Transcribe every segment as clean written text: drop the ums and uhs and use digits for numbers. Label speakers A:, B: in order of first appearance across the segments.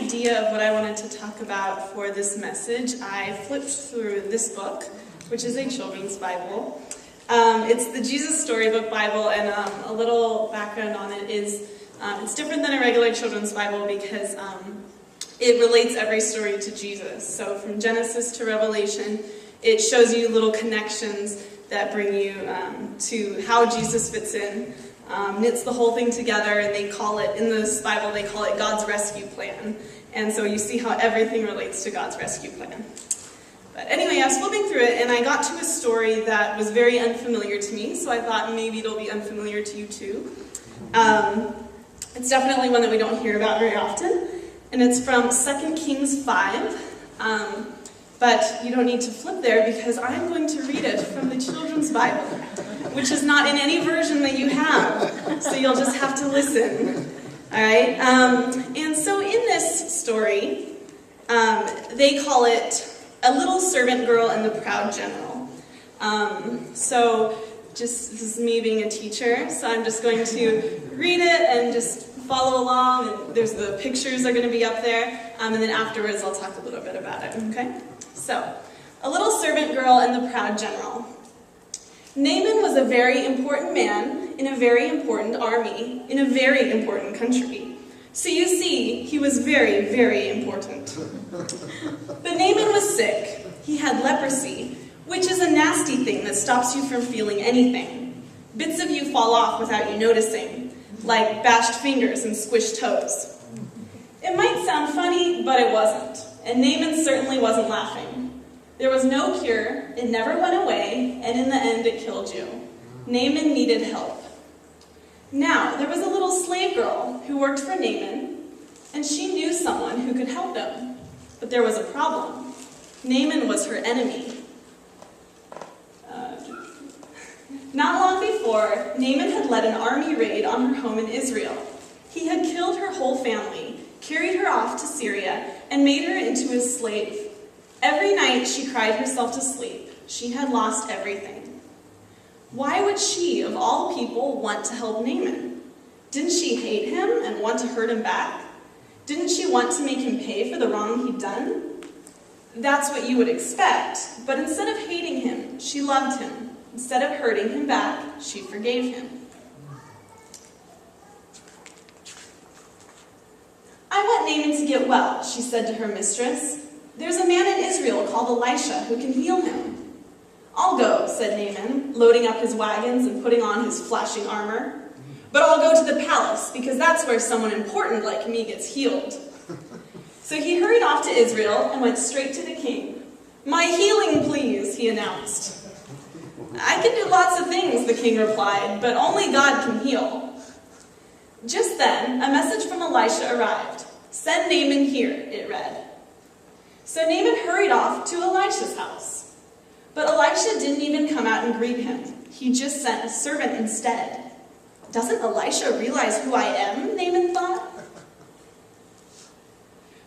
A: idea of what I wanted to talk about for this message, I flipped through this book, which is a children's Bible. It's the Jesus Storybook Bible, and a little background on it is it's different than a regular children's Bible because it relates every story to Jesus. So from Genesis to Revelation, it shows you little connections that bring you to how Jesus fits in. Knits the whole thing together, and they call it, in this Bible, they call it God's rescue plan. And so you see how everything relates to God's rescue plan. But anyway, I was flipping through it, and I got to a story that was very unfamiliar to me, so I thought maybe it'll be unfamiliar to you too. It's definitely one that we don't hear about very often, and it's from 2 Kings 5. But you don't need to flip there because I'm going to read it from the children's Bible, which is not in any version that you have, so you'll just have to listen. All right? And so in this story, they call it A Little Servant Girl and the Proud General. This is me being a teacher, so I'm just going to read it and just follow along, and the pictures are going to be up there, and then afterwards I'll talk a little bit about it, okay? So, A Little Servant Girl and the Proud General. Naaman was a very important man in a very important army, in a very important country. So you see, he was very, very important. But Naaman was sick. He had leprosy, which is a nasty thing that stops you from feeling anything. Bits of you fall off without you noticing, like bashed fingers and squished toes. It might sound funny, but it wasn't. And Naaman certainly wasn't laughing. There was no cure, it never went away, and in the end it killed you. Naaman needed help. Now, there was a little slave girl who worked for Naaman, and she knew someone who could help him. But there was a problem. Naaman was her enemy. Not long before, Naaman had led an army raid on her home in Israel. He had killed her whole family, carried her off to Syria, and made her into his slave. Every night she cried herself to sleep. She had lost everything. Why would she, of all people, want to help Naaman? Didn't she hate him and want to hurt him back? Didn't she want to make him pay for the wrong he'd done? That's what you would expect, but instead of hating him, she loved him. Instead of hurting him back, she forgave him. I want Naaman to get well, she said to her mistress. There's a man in Israel called Elisha who can heal him. I'll go, said Naaman, loading up his wagons and putting on his flashing armor. But I'll go to the palace, because that's where someone important like me gets healed. So he hurried off to Israel and went straight to the king. My healing, please, he announced. I can do lots of things, the king replied, but only God can heal. Just then, a message from Elisha arrived. Send Naaman here, it read. So Naaman hurried off to Elisha's house. But Elisha didn't even come out and greet him. He just sent a servant instead. Doesn't Elisha realize who I am, Naaman thought?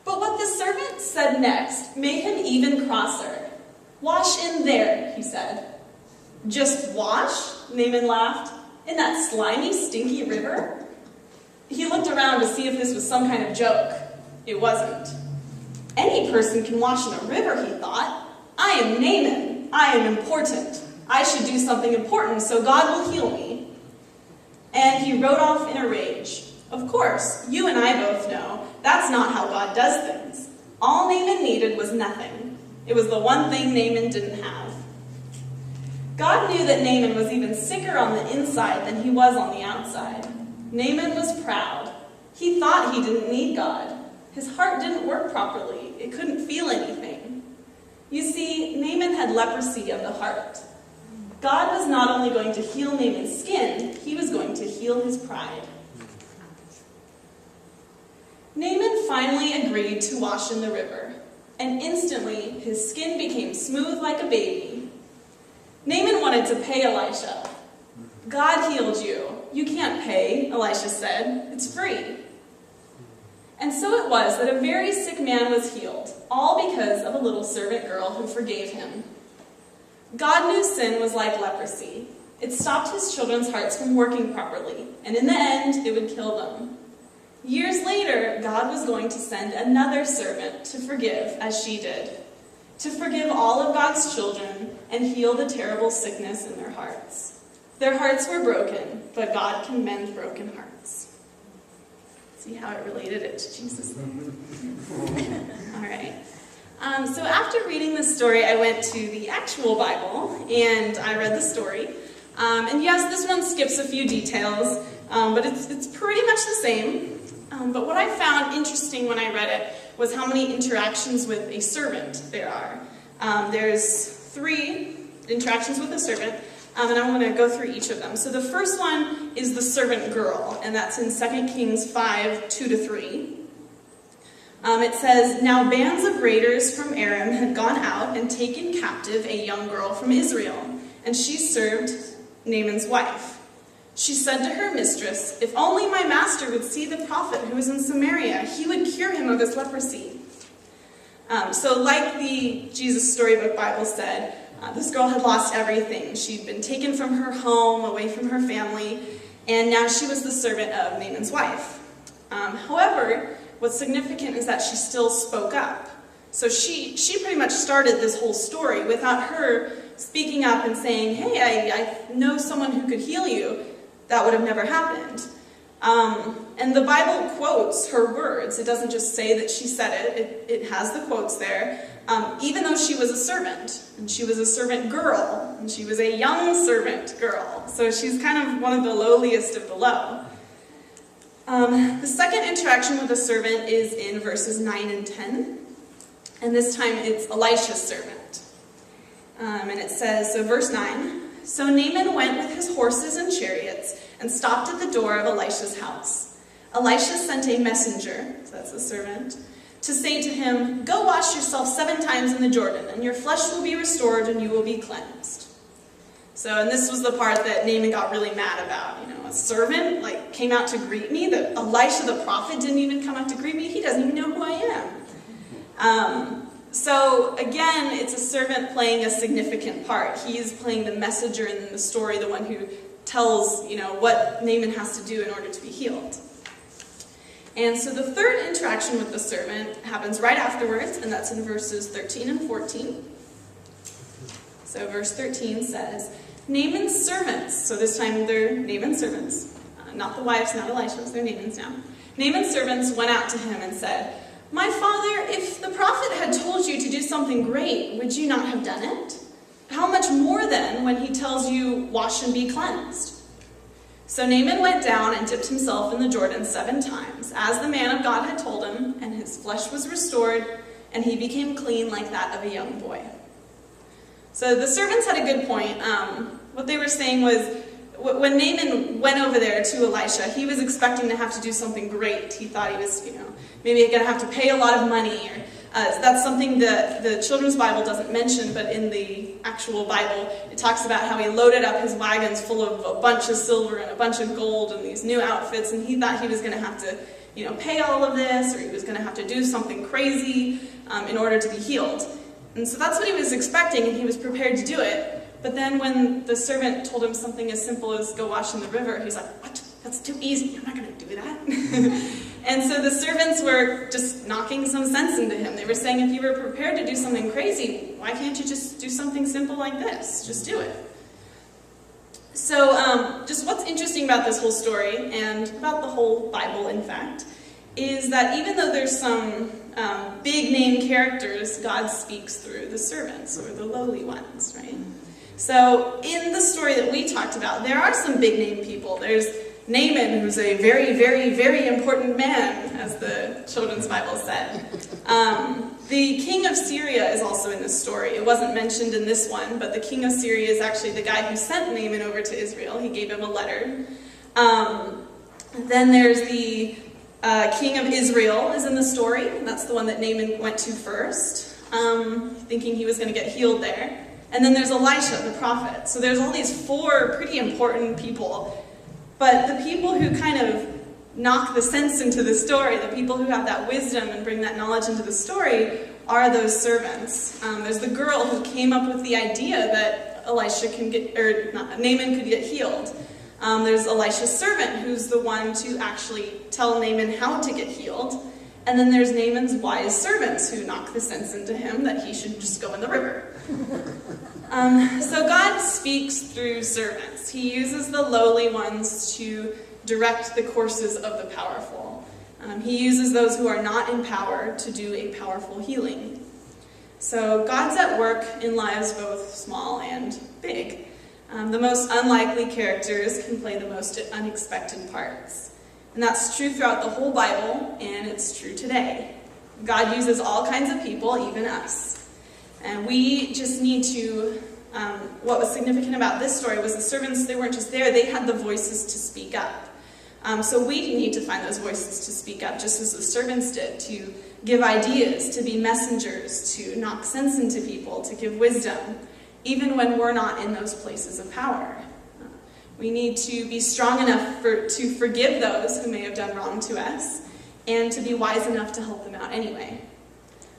A: But what the servant said next made him even crosser. Wash in there, he said. Just wash? Naaman laughed. In that slimy, stinky river? He looked around to see if this was some kind of joke. It wasn't. Any person can wash in a river, he thought. I am Naaman. I am important. I should do something important so God will heal me. And he rode off in a rage. Of course, you and I both know that's not how God does things. All Naaman needed was nothing. It was the one thing Naaman didn't have. God knew that Naaman was even sicker on the inside than he was on the outside. Naaman was proud. He thought he didn't need God. His heart didn't work properly. It couldn't feel anything. You see, Naaman had leprosy of the heart. God was not only going to heal Naaman's skin, he was going to heal his pride. Naaman finally agreed to wash in the river, and instantly his skin became smooth like a baby. Naaman wanted to pay Elisha. God healed you. You can't pay, Elisha said. It's free. And so it was that a very sick man was healed, all because of a little servant girl who forgave him. God knew sin was like leprosy. It stopped his children's hearts from working properly, and in the end, it would kill them. Years later, God was going to send another servant to forgive as she did, to forgive all of God's children and heal the terrible sickness in their hearts. Their hearts were broken, but God can mend broken hearts. See how it related it to Jesus? All right. So after reading this story, I went to the actual Bible, and I read the story. And yes, this one skips a few details, but it's pretty much the same. But what I found interesting when I read it was how many interactions with a servant there are. There's 3 interactions with a servant, and I want to go through each of them. So the first one is the servant girl, and that's in 2 Kings 5, 2-3. It says, "Now bands of raiders from Aram had gone out and taken captive a young girl from Israel, and she served Naaman's wife. She said to her mistress, 'If only my master would see the prophet who is in Samaria, he would cure him of his leprosy.'" So like the Jesus Storybook Bible said, this girl had lost everything. She'd been taken from her home, away from her family, and now she was the servant of Naaman's wife. However, what's significant is that she still spoke up. So she pretty much started this whole story. Without her speaking up and saying, "Hey, I know someone who could heal you," that would have never happened. And the Bible quotes her words. It doesn't just say that she said it. It has the quotes there. Even though she was a servant, and she was a servant girl, and she was a young servant girl. So she's kind of one of the lowliest of the low. The second interaction with a servant is in verses 9 and 10. And this time it's Elisha's servant. And it says, so verse 9, "So Naaman went with his horses and chariots and stopped at the door of Elisha's house. Elisha sent a messenger," so that's the servant, "to say to him, 'Go wash yourself 7 times in the Jordan, and your flesh will be restored and you will be cleansed.'" So, and this was the part that Naaman got really mad about. A servant came out to greet me. That Elisha the prophet didn't even come out to greet me. He doesn't even know who I am. So again, it's a servant playing a significant part. He's playing the messenger in the story, the one who tells, what Naaman has to do in order to be healed. And so the third interaction with the servant happens right afterwards, and that's in verses 13 and 14. So verse 13 says, "Naaman's servants," so this time they're Naaman's servants, not the wives, not Elisha's, they're Naaman's now. "Naaman's servants went out to him and said, 'My father, if the prophet had told you to do something great, would you not have done it? How much more then when he tells you, wash and be cleansed?' So Naaman went down and dipped himself in the Jordan 7 times, as the man of God had told him, and his flesh was restored, and he became clean like that of a young boy." So the servants had a good point. What they were saying was, when Naaman went over there to Elisha, he was expecting to have to do something great. He thought he was, maybe going to have to pay a lot of money. That's something that the Children's Bible doesn't mention, but in the actual Bible, it talks about how he loaded up his wagons full of a bunch of silver and a bunch of gold and these new outfits, and he thought he was going to have to, pay all of this, or he was going to have to do something crazy in order to be healed. And so that's what he was expecting, and he was prepared to do it. But then when the servant told him something as simple as go wash in the river, he's like, "What? That's too easy. I'm not going to do that." And so the servants were just knocking some sense into him. They were saying, if you were prepared to do something crazy, why can't you just do something simple like this? Just do it. So just what's interesting about this whole story, and about the whole Bible, in fact, is that even though there's some big name characters, God speaks through the servants, or the lowly ones, right? So in the story that we talked about, there are some big name people. There's Naaman, who's a very, very, very important man, as the Children's Bible said. The king of Syria is also in this story. It wasn't mentioned in this one, but the king of Syria is actually the guy who sent Naaman over to Israel. He gave him a letter. Then there's the king of Israel is in the story. That's the one that Naaman went to first, thinking he was going to get healed there. And then there's Elisha, the prophet. So there's all these 4 pretty important people. But the people who kind of knock the sense into the story, the people who have that wisdom and bring that knowledge into the story, are those servants. There's the girl who came up with the idea that Naaman could get healed. There's Elisha's servant, who's the one to actually tell Naaman how to get healed. And then there's Naaman's wise servants who knock the sense into him that he should just go in the river. So God speaks through servants. He uses the lowly ones to direct the courses of the powerful. He uses those who are not in power to do a powerful healing. So God's at work in lives both small and big. The most unlikely characters can play the most unexpected parts. And that's true throughout the whole Bible, and it's true today. God uses all kinds of people, even us. And we just need to, what was significant about this story was the servants, they weren't just there, they had the voices to speak up. So we need to find those voices to speak up, just as the servants did, to give ideas, to be messengers, to knock sense into people, to give wisdom, even when we're not in those places of power. We need to be strong enough to forgive those who may have done wrong to us, and to be wise enough to help them out anyway.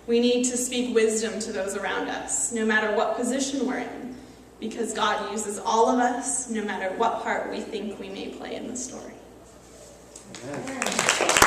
A: We need to speak wisdom to those around us, no matter what position we're in, because God uses all of us, no matter what part we think we may play in the story.
B: Amen.